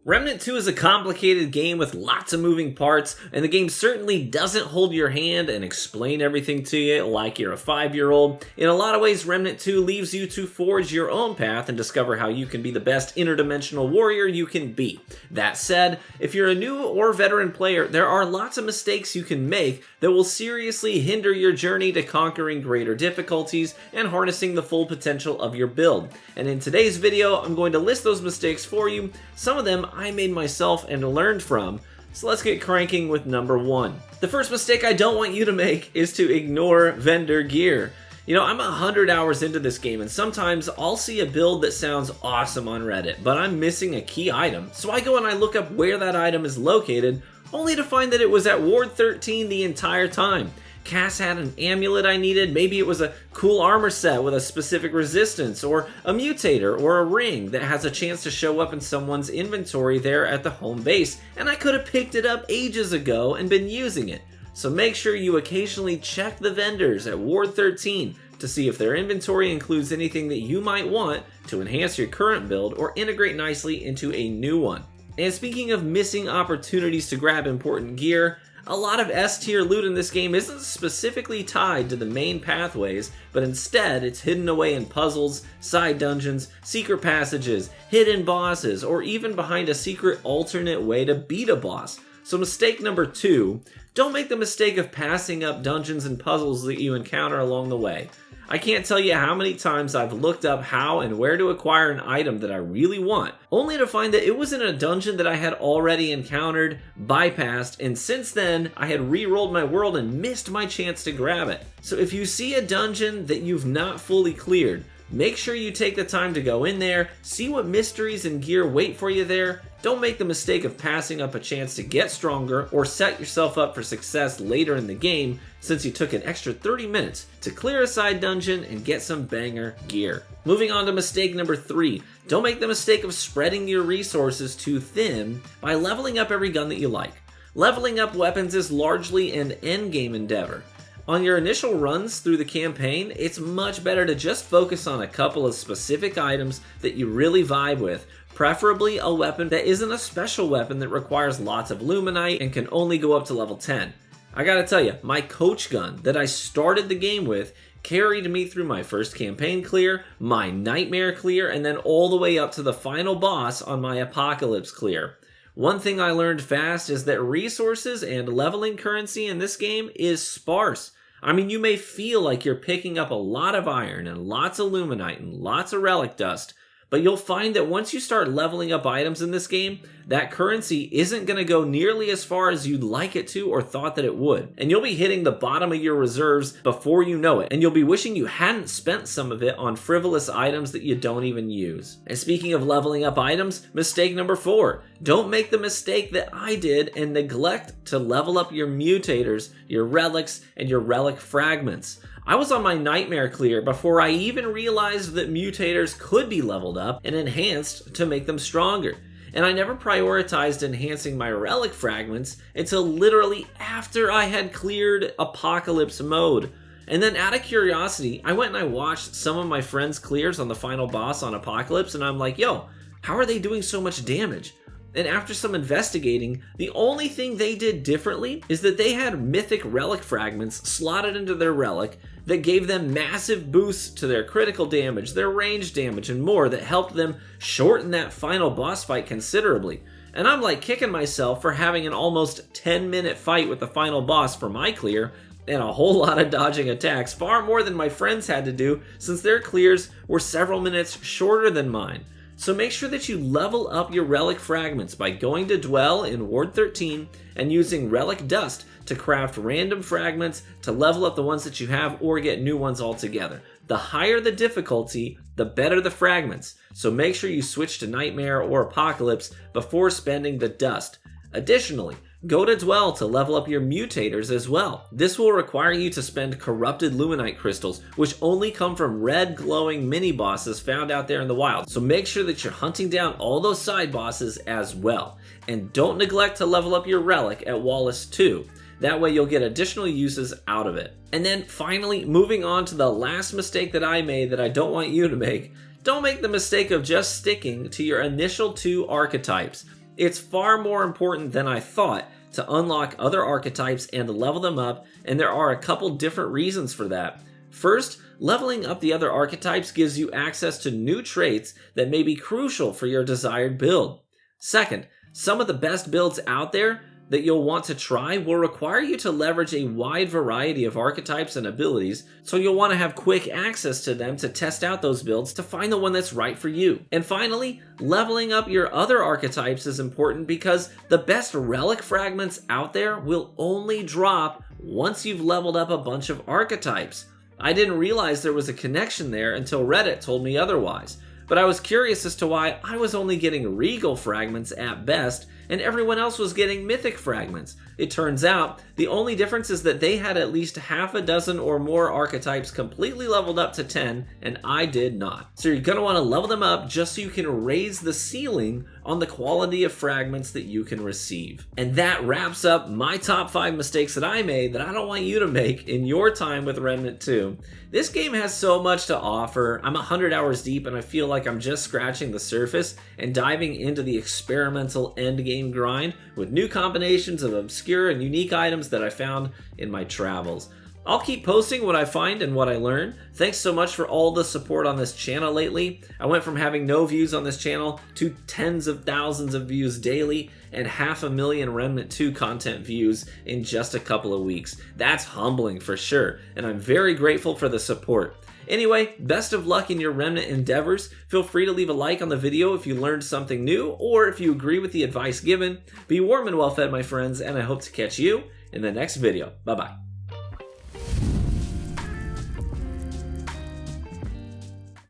Remnant 2 is a complicated game with lots of moving parts, and the game certainly doesn't hold your hand and explain everything to you like you're a 5-year-old. In a lot of ways, Remnant 2 leaves you to forge your own path and discover how you can be the best interdimensional warrior you can be. That said, if you're a new or veteran player, there are lots of mistakes you can make that will seriously hinder your journey to conquering greater difficulties and harnessing the full potential of your build. And in today's video, I'm going to list those mistakes for you. Some of them I made myself and learned from, so let's get cranking with number 1. The first mistake I don't want you to make is to ignore vendor gear. You know, I'm 100 hours into this game, and sometimes I'll see a build that sounds awesome on Reddit, but I'm missing a key item, so I go and I look up where that item is located, only to find that it was at Ward 13 the entire time. Cass had an amulet I needed, maybe it was a cool armor set with a specific resistance, or a mutator, or a ring that has a chance to show up in someone's inventory there at the home base, and I could have picked it up ages ago and been using it. So make sure you occasionally check the vendors at Ward 13 to see if their inventory includes anything that you might want to enhance your current build or integrate nicely into a new one. And speaking of missing opportunities to grab important gear, a lot of S-tier loot in this game isn't specifically tied to the main pathways, but instead it's hidden away in puzzles, side dungeons, secret passages, hidden bosses, or even behind a secret alternate way to beat a boss. So mistake number 2, don't make the mistake of passing up dungeons and puzzles that you encounter along the way. I can't tell you how many times I've looked up how and where to acquire an item that I really want, only to find that it was in a dungeon that I had already encountered, bypassed, and since then I had re-rolled my world and missed my chance to grab it. So if you see a dungeon that you've not fully cleared, make sure you take the time to go in there, see what mysteries and gear wait for you there. Don't make the mistake of passing up a chance to get stronger or set yourself up for success later in the game since you took an extra 30 minutes to clear a side dungeon and get some banger gear. Moving on to mistake number 3, don't make the mistake of spreading your resources too thin by leveling up every gun that you like. Leveling up weapons is largely an endgame endeavor. On your initial runs through the campaign, it's much better to just focus on a couple of specific items that you really vibe with, preferably a weapon that isn't a special weapon that requires lots of luminite and can only go up to level 10. I gotta tell you, my coach gun that I started the game with carried me through my first campaign clear, my nightmare clear, and then all the way up to the final boss on my apocalypse clear. One thing I learned fast is that resources and leveling currency in this game is sparse. I mean, you may feel like you're picking up a lot of iron and lots of luminite and lots of relic dust, but you'll find that once you start leveling up items in this game, that currency isn't going to go nearly as far as you'd like it to or thought that it would. And you'll be hitting the bottom of your reserves before you know it, and you'll be wishing you hadn't spent some of it on frivolous items that you don't even use. And speaking of leveling up items, mistake number 4, don't make the mistake that I did and neglect to level up your mutators, your relics, and your relic fragments. I was on my nightmare clear before I even realized that mutators could be leveled up and enhanced to make them stronger. And I never prioritized enhancing my relic fragments until literally after I had cleared apocalypse mode. And then out of curiosity, I went and I watched some of my friends' clears on the final boss on apocalypse, and I'm like, yo, how are they doing so much damage? And after some investigating, the only thing they did differently is that they had mythic relic fragments slotted into their relic that gave them massive boosts to their critical damage, their range damage, and more that helped them shorten that final boss fight considerably. And I'm like kicking myself for having an almost 10-minute fight with the final boss for my clear, and a whole lot of dodging attacks, far more than my friends had to do since their clears were several minutes shorter than mine. So make sure that you level up your relic fragments by going to Dwell in Ward 13 and using relic dust to craft random fragments to level up the ones that you have or get new ones altogether. The higher the difficulty, the better the fragments. So make sure you switch to Nightmare or Apocalypse before spending the dust. Additionally, go to Dwell to level up your mutators as well. This will require you to spend corrupted luminite crystals, which only come from red glowing mini bosses found out there in the wild. So make sure that you're hunting down all those side bosses as well. And don't neglect to level up your relic at Wallace 2. That way you'll get additional uses out of it. And then finally, moving on to the last mistake that I made that I don't want you to make, don't make the mistake of just sticking to your initial 2 archetypes. It's far more important than I thought to unlock other archetypes and level them up, and there are a couple different reasons for that. First, leveling up the other archetypes gives you access to new traits that may be crucial for your desired build. Second, some of the best builds out there that you'll want to try will require you to leverage a wide variety of archetypes and abilities, so you'll want to have quick access to them to test out those builds to find the one that's right for you. And finally, leveling up your other archetypes is important because the best relic fragments out there will only drop once you've leveled up a bunch of archetypes. I didn't realize there was a connection there until Reddit told me otherwise, but I was curious as to why I was only getting regal fragments at best and everyone else was getting mythic fragments. It turns out the only difference is that they had at least half a dozen or more archetypes completely leveled up to 10 and I did not. So you're going to want to level them up just so you can raise the ceiling on the quality of fragments that you can receive. And that wraps up my top 5 mistakes that I made that I don't want you to make in your time with Remnant 2. This game has so much to offer. I'm 100 hours deep and I feel like I'm just scratching the surface and diving into the experimental endgame grind with new combinations of obscure and unique items that I found in my travels. I'll keep posting what I find and what I learn. Thanks so much for all the support on this channel lately. I went from having no views on this channel to tens of thousands of views daily and 500,000 Remnant 2 content views in just a couple of weeks. That's humbling for sure, and I'm very grateful for the support. Anyway, best of luck in your Remnant endeavors. Feel free to leave a like on the video if you learned something new or if you agree with the advice given. Be warm and well fed, my friends, and I hope to catch you in the next video. Bye-bye.